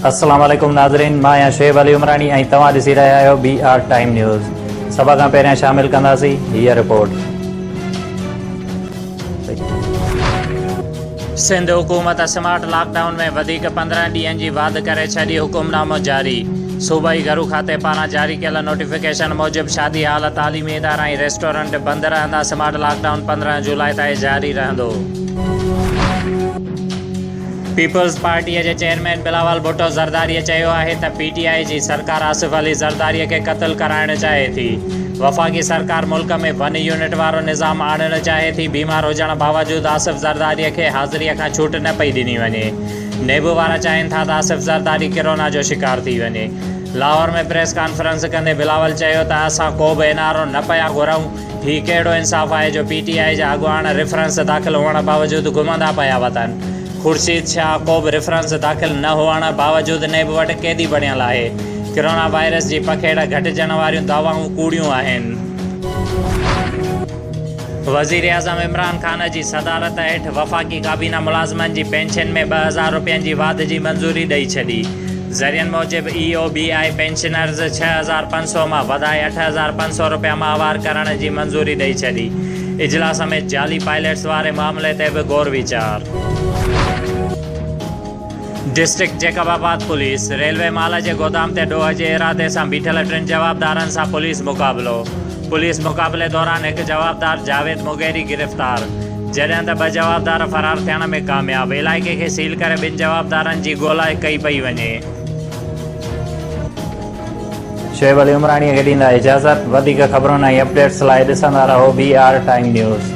अस्सलाम वालेकुम नाज़रीन, मां आहियां शुएब अली उमरानी ऐं तव्हां ॾिसी रहिया आहियो BR टाइम न्यूज़। सभ खां पहिरियां शामिल कंदासीं हीअ रिपोर्ट। सिंध हुकूमत स्मार्ट लॉकडाउन में वधीक 15 ॾींहनि जी वाध करे छॾी हुकुमनामो जारी। सूबाई घरू खाते पारां जारी कयल नोटिफिकेशन मूजिब शादी हाल, तालीमी इदारा ऐं रेस्टोरेंट बंदि रहंदा। स्मार्ट लॉकडाउन 15 जुलाई ताईं जारी रहंदो। पीपल्स पार्टीअ जे चेयरमैन बिलावल भुट्टो ज़रदारीअ चयो आहे त PTI जी सरकार आसिफ अली ज़रदारीअ खे क़त्ल कराइणु चाहे थी। वफ़ाक़ी सरकार मुल्क में 1 यूनिट वारो निज़ाम आणणु चाहे थी। बीमार हुजण बावजूदु आसिफ ज़रदारीअ खे हाज़िरीअ खां छूट न पई ॾिनी वञे। नेब वारा चाहिनि था त आसिफ ज़रदारी कोरोना जो शिकार थी वञे। लाहौर में प्रेस कॉन्फ्रेंस कंदे बिलावल चयो त असां को बि एनआरओ न पिया घुरूं। हीउ कहिड़ो इंसाफ़ आहे जो PTI जा अॻुवान रेफरेंस दाख़िल हुअण बावजूदु घुमंदा पिया वतनि। खुर्शीद शाह को बि रेफरेंस दाख़िल न हुअण बावजूदु नेब वटि क़ैदी बणियल आहे। कोरोना वायरस जी पखेड़ घटिजण वारियूं दवाऊं कूड़ियूं आहिनि। वज़ीर आज़म इमरान ख़ान जी सदारत हेठि वफ़ाक़ी काबीना मुलाज़िमनि जी पेंशन में 2000 रुपयनि जी वाध जी मंज़ूरी ॾेई छॾी। ज़रियनि मूजिबि EOBI पेंशनर्स 6500 मां वधाए 8500 रुपया माहवार करण जी मंज़ूरी ॾेई छॾी। इजलास में जाली पायलट्स वारे मामले ते बि गौर वीचार। डिस्ट्रिक्ट जैकबाबाद पुलिस रेलवे माल जे गोदाम ते ॾोह जे इरादे सां बीठल 3 जवाबदारनि सां पुलिस मुक़ाबिलो। पुलिस मुक़ाबले दौरान हिकु जवाबदार जावेद मुगेरी गिरफ़्तार, जॾहिं त 2 जवाबदार फ़रार थियण में कामयाब। इलाइक़े खे सील करे 2 जवाबदारनि जी ॻोल्हा कई पई वञे। शुएब अली उमरानीअ खे ॾींदा इजाज़त। वधीक ख़बरुनि ऐं अपडेट्स लाइ ॾिसंदा रहो BR टाइम न्यूज़।